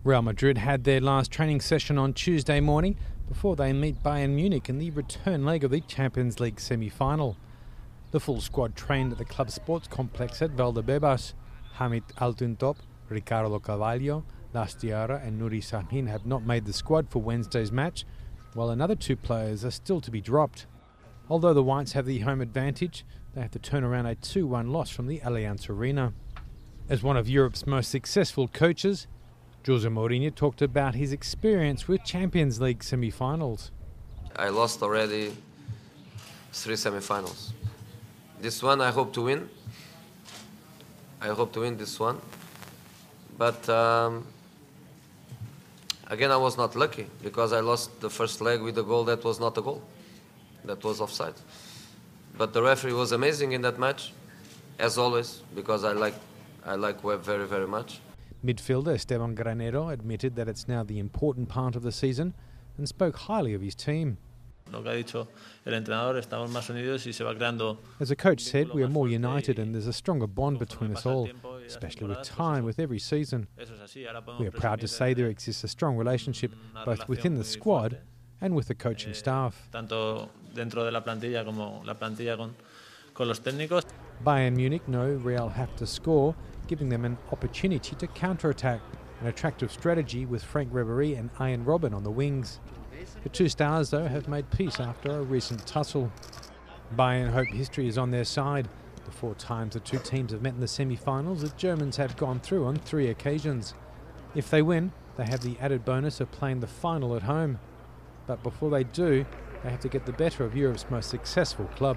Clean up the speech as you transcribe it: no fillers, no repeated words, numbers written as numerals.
Real Madrid had their last training session on Tuesday morning before they meet Bayern Munich in the return leg of the Champions League semi-final. The full squad trained at the club sports complex at Valdebebas. Hamid Altuntop, Ricardo Carvalho, Lastiara and Nuri Sahin have not made the squad for Wednesday's match, while another two players are still to be dropped. Although the Whites have the home advantage, they have to turn around a 2-1 loss from the Allianz Arena. As one of Europe's most successful coaches, Jose Mourinho talked about his experience with Champions League semi-finals. I lost already 3 semi-finals. This one I hope to win. I hope to win this one. But again, I was not lucky because I lost the first leg with a goal that was not a goal. That was offside. But the referee was amazing in that match, as always, because I like Webb very, very much. Midfielder Esteban Granero admitted that it's now the important part of the season and spoke highly of his team. As the coach said, we are more united and there's a stronger bond between us all, especially with time, with every season. We are proud to say there exists a strong relationship both within the squad and with the coaching staff. Bayern Munich know Real have to score, giving them an opportunity to counter-attack, an attractive strategy with Frank Ribery and Arjen Robben on the wings. The two stars, though, have made peace after a recent tussle. Bayern hope history is on their side. The 4 times the two teams have met in the semi-finals, the Germans have gone through on 3 occasions. If they win, they have the added bonus of playing the final at home. But before they do, they have to get the better of Europe's most successful club.